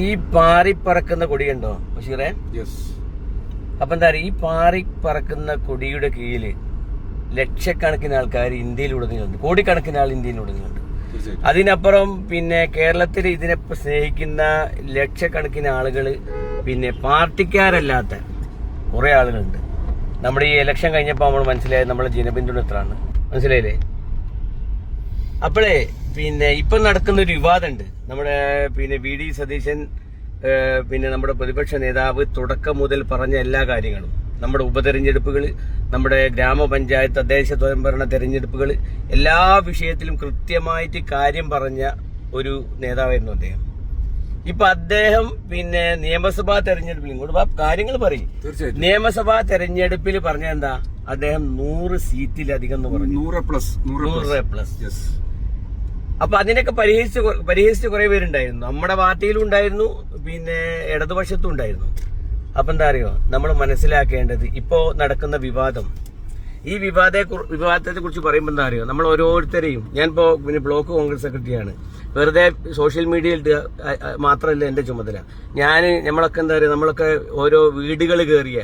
ഈ പാറിപ്പറക്കുന്ന കൊടിയുണ്ടോ ബഷീറെ? അപ്പൊ എന്താ പറയുക, ഈ പാറിപ്പറക്കുന്ന കൊടിയുടെ കീഴില് ലക്ഷക്കണക്കിന് ആൾക്കാർ ഇന്ത്യയിലുടനീളുണ്ട്, കോടിക്കണക്കിന് ആൾ ഇന്ത്യയിലുടനീളുണ്ട്. അതിനപ്പുറം പിന്നെ കേരളത്തിൽ ഇതിനെ സ്നേഹിക്കുന്ന ലക്ഷക്കണക്കിന് ആളുകൾ, പിന്നെ പാർട്ടിക്കാരല്ലാത്ത കുറെ ആളുകളുണ്ട്. നമ്മുടെ ഈ ഇലക്ഷൻ കഴിഞ്ഞപ്പോൾ നമ്മൾ മനസ്സിലായത് നമ്മളെ ജനപിന്തുണ എത്രയാണ്, മനസ്സിലായില്ലേ? അപ്പോഴേ പിന്നെ ഇപ്പൊ നടക്കുന്ന ഒരു വിവാദമുണ്ട്. നമ്മുടെ പിന്നെ വി.ഡി. സതീശൻ പിന്നെ നമ്മുടെ പ്രതിപക്ഷ നേതാവ് തുടക്കം മുതൽ പറഞ്ഞ എല്ലാ കാര്യങ്ങളും, നമ്മുടെ ഉപതെരഞ്ഞെടുപ്പുകൾ, നമ്മുടെ ഗ്രാമപഞ്ചായത്ത് തദ്ദേശ സ്വയംഭരണ തെരഞ്ഞെടുപ്പുകൾ, എല്ലാ വിഷയത്തിലും കൃത്യമായിട്ട് കാര്യം പറഞ്ഞ ഒരു നേതാവായിരുന്നു അദ്ദേഹം. ഇപ്പൊ അദ്ദേഹം പിന്നെ നിയമസഭാ തെരഞ്ഞെടുപ്പിൽ ഇങ്ങോട്ട് കാര്യങ്ങൾ പറയും. നിയമസഭാ തെരഞ്ഞെടുപ്പിൽ പറഞ്ഞ എന്താ, അദ്ദേഹം 100 സീറ്റിലധികം എന്ന് പറഞ്ഞു, 100+. അപ്പൊ അതിനൊക്കെ പരിഹസിച്ച് കുറെ പേരുണ്ടായിരുന്നു. നമ്മുടെ പാർട്ടിയിലും ഉണ്ടായിരുന്നു, പിന്നെ ഇടതുപക്ഷത്തും ഉണ്ടായിരുന്നു. അപ്പൊ എന്താ അറിയോ, നമ്മൾ മനസ്സിലാക്കേണ്ടത് ഇപ്പോ നടക്കുന്ന വിവാദം, ഈ വിവാദത്തെ കുറിച്ച് പറയുമ്പോൾ എന്താ അറിയോ, നമ്മൾ ഓരോരുത്തരെയും, ഞാനിപ്പോ പിന്നെ ബ്ലോക്ക് കോൺഗ്രസ് സെക്രട്ടറിയാണ്, വെറുതെ സോഷ്യൽ മീഡിയയിൽ മാത്രമല്ല എന്റെ ചുമതല. നമ്മളൊക്കെ എന്താ പറയുക, നമ്മളൊക്കെ ഓരോ വീടുകൾ കയറിയ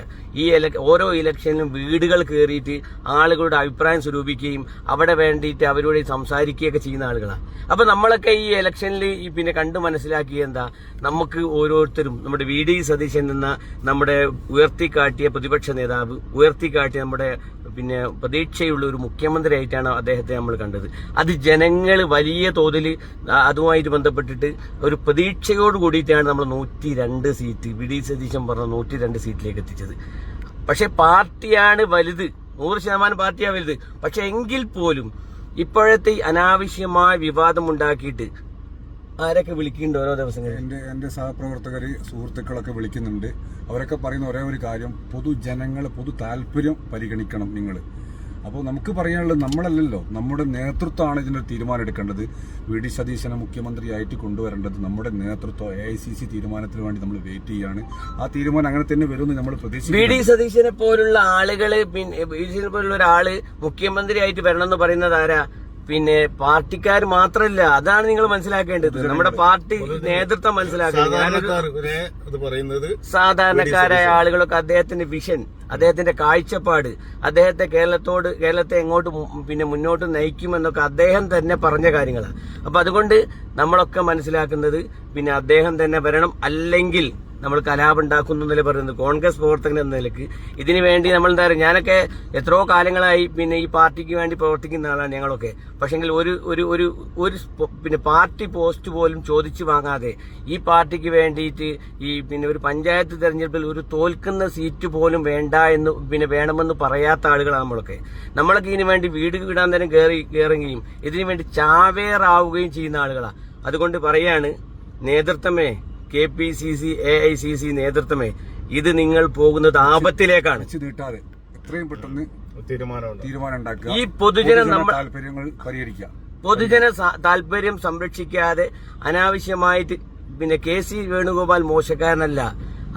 ഓരോ ഇലക്ഷനിലും വീടുകൾ കയറിയിട്ട് ആളുകളുടെ അഭിപ്രായം സ്വരൂപിക്കുകയും അവിടെ വേണ്ടിയിട്ട് അവരോട് സംസാരിക്കുകയൊക്കെ ചെയ്യുന്ന ആളുകളാണ്. അപ്പൊ നമ്മളൊക്കെ ഈ ഇലക്ഷനിൽ പിന്നെ കണ്ടു മനസ്സിലാക്കിയ എന്താ, നമുക്ക് ഓരോരുത്തരും നമ്മുടെ വി.ഡി. സതീശൻ എന്ന നമ്മുടെ ഉയർത്തിക്കാട്ടിയ പ്രതിപക്ഷ നേതാവ്, ഉയർത്തിക്കാട്ടിയ നമ്മുടെ പിന്നെ പ്രതീക്ഷയുള്ള ഒരു മുഖ്യമന്ത്രിയായിട്ടാണ് അദ്ദേഹത്തെ നമ്മൾ കണ്ടത്. അത് ജനങ്ങൾ വലിയ തോതിൽ അതുമായിട്ട് ബന്ധപ്പെട്ടിട്ട് ഒരു പ്രതീക്ഷയോട് കൂടിയിട്ടാണ് നമ്മൾ 102 സീറ്റ് വി.ഡി. സതീശൻ പറഞ്ഞ 102 സീറ്റിലേക്ക് എത്തിച്ചത്. പക്ഷെ പാർട്ടിയാണ് വലുത്, 100% പാർട്ടിയാണ് വലുത്. പക്ഷെ എങ്കിൽ പോലും ഇപ്പോഴത്തെ അനാവശ്യമായ വിവാദം ഉണ്ടാക്കിയിട്ട് ആരൊക്കെ വിളിക്കുന്നുണ്ട് ഓരോ ദിവസങ്ങളിൽ. എന്റെ സഹപ്രവർത്തകര്, സുഹൃത്തുക്കളൊക്കെ വിളിക്കുന്നുണ്ട്. അവരൊക്കെ പറയുന്ന ഒരേ ഒരു കാര്യം, പൊതുജനങ്ങൾ പൊതു താല്പര്യം പരിഗണിക്കണം നിങ്ങൾ. അപ്പോൾ നമുക്ക് പറയാനുള്ളത്, നമ്മളല്ലല്ലോ, നമ്മുടെ നേതൃത്വമാണ് ഇതിന്റെ തീരുമാനം എടുക്കേണ്ടത്. വി.ഡി. സതീശനെ മുഖ്യമന്ത്രിയായിട്ട് കൊണ്ടുവരേണ്ടത് നമ്മുടെ നേതൃത്വം. AICC തീരുമാനത്തിന് വേണ്ടി നമ്മൾ വെയിറ്റ് ചെയ്യാണ്. ആ തീരുമാനം അങ്ങനെ തന്നെ വരുമെന്ന് നമ്മൾ പ്രതീക്ഷിക്കുന്നു. വി.ഡി. സതീശനെ പോലുള്ള ആളുകള്, പിന്നെ വി.ഡി. പോലുള്ള ഒരാള് മുഖ്യമന്ത്രിയായിട്ട് വരണം എന്ന് പറയുന്നത് ആരാ? പിന്നെ പാർട്ടിക്കാർ മാത്രമല്ല, അതാണ് നിങ്ങൾ മനസ്സിലാക്കേണ്ടത്. നമ്മുടെ പാർട്ടി നേതൃത്വം മനസ്സിലാക്കേണ്ടത്. സാധാരണക്കാരായ ആളുകളൊക്കെ അദ്ദേഹത്തിന്റെ വിഷൻ, അദ്ദേഹത്തിന്റെ കാഴ്ചപ്പാട്, കേരളത്തെ എങ്ങോട്ട് പിന്നെ മുന്നോട്ട് നയിക്കുമെന്നൊക്കെ അദ്ദേഹം തന്നെ പറഞ്ഞ കാര്യങ്ങളാണ്. അപ്പൊ അതുകൊണ്ട് നമ്മളൊക്കെ മനസ്സിലാക്കുന്നത്, പിന്നെ അദ്ദേഹം തന്നെ വരണം, അല്ലെങ്കിൽ നമ്മൾ കലാപം ഉണ്ടാക്കുന്നു എന്നല്ലേ പറയുന്നത്. കോൺഗ്രസ് പ്രവർത്തകൻ എന്ന നിലയ്ക്ക് ഇതിനു വേണ്ടി നമ്മൾ എന്താ പറയുക, ഞാനൊക്കെ എത്രയോ കാലങ്ങളായി പിന്നെ ഈ പാർട്ടിക്ക് വേണ്ടി പ്രവർത്തിക്കുന്ന ആളാണ് ഞങ്ങളൊക്കെ. പക്ഷെങ്കിൽ ഒരു പിന്നെ പാർട്ടി പോസ്റ്റ് പോലും ചോദിച്ചു വാങ്ങാതെ ഈ പാർട്ടിക്ക് വേണ്ടിയിട്ട് പിന്നെ ഒരു പഞ്ചായത്ത് തെരഞ്ഞെടുപ്പിൽ ഒരു തോൽക്കുന്ന സീറ്റ് പോലും വേണമെന്ന് പറയാത്ത ആളുകളാണ് നമ്മളൊക്കെ ഇതിനു വേണ്ടി വീട് വിടാൻ നേരം കയറുകയും ഇതിനു വേണ്ടി ചാവേറാവുകയും ചെയ്യുന്ന ആളുകളാണ്. അതുകൊണ്ട് പറയാണ്, നേതൃത്വമേ, KPCC AICC നേതൃത്വമേ, ഇത് നിങ്ങൾ പോകുന്നത് ആപത്തിലേക്കാണ്. എത്രയും പെട്ടെന്ന് തീരുമാനം ഉണ്ടാക്കുക. ഈ പൊതുജന താല്പര്യങ്ങൾ പരിഹരിക്കുക. പൊതുജന താല്പര്യം സംരക്ഷിക്കാതെ അനാവശ്യമായിട്ട് പിന്നെ KC വേണുഗോപാൽ മോശക്കാരനല്ല,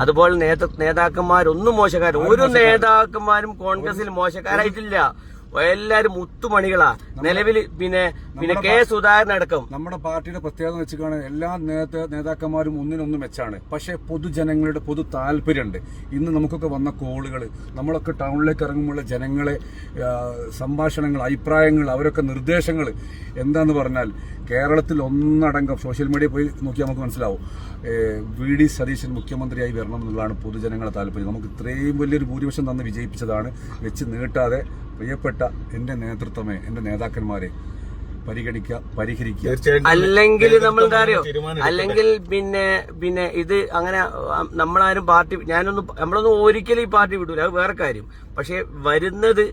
അതുപോലെ നേതാക്കന്മാരൊന്നും ഒരു നേതാക്കന്മാരും കോൺഗ്രസിൽ മോശക്കാരായിട്ടില്ല. എല്ലാരും മുത്തുമണികളാ നിലവിൽ. പിന്നെ K. സുധാകരൻ അടക്കം നമ്മുടെ പാർട്ടിയുടെ പ്രത്യേകത വെച്ചാണ് എല്ലാ നേതാക്കന്മാരും ഒന്നിനൊന്നും വെച്ചാണ്. പക്ഷെ പൊതുജനങ്ങളുടെ പൊതു താല്പര്യമുണ്ട്. ഇന്ന് നമുക്കൊക്കെ വന്ന കോളുകൾ, നമ്മളൊക്കെ ടൗണിലേക്ക് ഇറങ്ങുമ്പോൾ ജനങ്ങളെ സംഭാഷണങ്ങൾ, അഭിപ്രായങ്ങൾ, അവരൊക്കെ നിർദ്ദേശങ്ങൾ എന്താന്ന് പറഞ്ഞാൽ, കേരളത്തിൽ ഒന്നടങ്കം സോഷ്യൽ മീഡിയ പോയി നോക്കിയാൽ നമുക്ക് മനസ്സിലാവും, വി.ഡി. സതീശൻ മുഖ്യമന്ത്രിയായി വരണം എന്നുള്ളതാണ് പൊതുജനങ്ങളുടെ താല്പര്യം. നമുക്ക് ഇത്രയും വലിയൊരു ഭൂരിപക്ഷം തന്ന് വിജയിപ്പിച്ചതാണ്. വെച്ച് നീട്ടാതെ പ്രിയപ്പെട്ട എന്റെ നേതൃത്വമേ, എന്റെ നേതാക്കന്മാരെ പരിഗണിക്കുക, പരിഹരിക്കുക. അല്ലെങ്കിൽ നമ്മൾ എന്താ അറിയോ, അല്ലെങ്കിൽ പിന്നെ ഇത് അങ്ങനെ നമ്മളാരും നമ്മളൊന്നും ഒരിക്കലും ഈ പാർട്ടി വിടൂല, അത് വേറെ കാര്യം. പക്ഷെ വരുന്നത്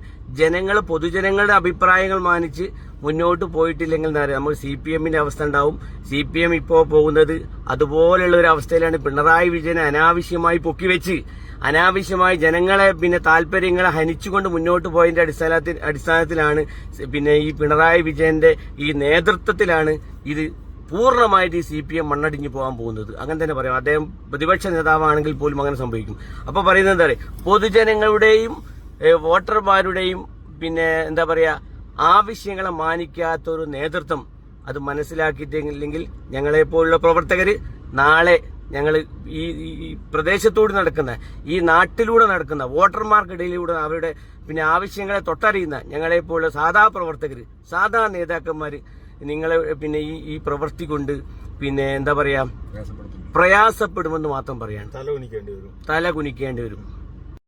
പൊതുജനങ്ങളുടെ അഭിപ്രായങ്ങൾ മാനിച്ച് മുന്നോട്ട് പോയിട്ടില്ലെങ്കിൽ എന്താ പറയുക, നമുക്ക് CPMന്റെ അവസ്ഥ ഉണ്ടാവും. CPM ഇപ്പോ പോകുന്നത് അതുപോലെയുള്ള ഒരു അവസ്ഥയിലാണ്. പിണറായി വിജയനെ അനാവശ്യമായി പൊക്കിവെച്ച് അനാവശ്യമായി ജനങ്ങളെ താല്പര്യങ്ങളെ ഹനിച്ചുകൊണ്ട് മുന്നോട്ട് പോയതിന്റെ അടിസ്ഥാനത്തിലാണ് പിന്നെ ഈ പിണറായി വിജയന്റെ ഈ നേതൃത്വത്തിലാണ് ഇത് പൂർണ്ണമായിട്ട് ഈ CPM മണ്ണടിഞ്ഞു പോകാൻ പോകുന്നത്. അങ്ങനെ തന്നെ പറയാം. അദ്ദേഹം പ്രതിപക്ഷ നേതാവാണെങ്കിൽ പോലും അങ്ങനെ സംഭവിക്കും. അപ്പൊ പറയുന്നത് എന്താ പറയുക, പൊതുജനങ്ങളുടെയും വോട്ടർമാരുടെയും എന്താ പറയാ ആവശ്യങ്ങളെ മാനിക്കാത്ത ഒരു നേതൃത്വം അത് മനസ്സിലാക്കിയിട്ടില്ലെങ്കിൽ ഞങ്ങളെപ്പോലുള്ള പ്രവർത്തകര് നാളെ ഞങ്ങൾ ഈ പ്രദേശത്തോട് നടക്കുന്ന, ഈ നാട്ടിലൂടെ നടക്കുന്ന വോട്ടർമാർക്കിടയിലൂടെ അവരുടെ പിന്നെ ആവശ്യങ്ങളെ തൊട്ടറിയുന്ന ഞങ്ങളെപ്പോലുള്ള സാധാ പ്രവർത്തകർ, സാധാ നേതാക്കന്മാർ നിങ്ങളെ പിന്നെ ഈ പ്രവൃത്തി കൊണ്ട് പിന്നെ എന്താ പറയാ പ്രയാസപ്പെടുമെന്ന് മാത്രം പറയാൻ. തല കുനിക്കേണ്ടി വരും.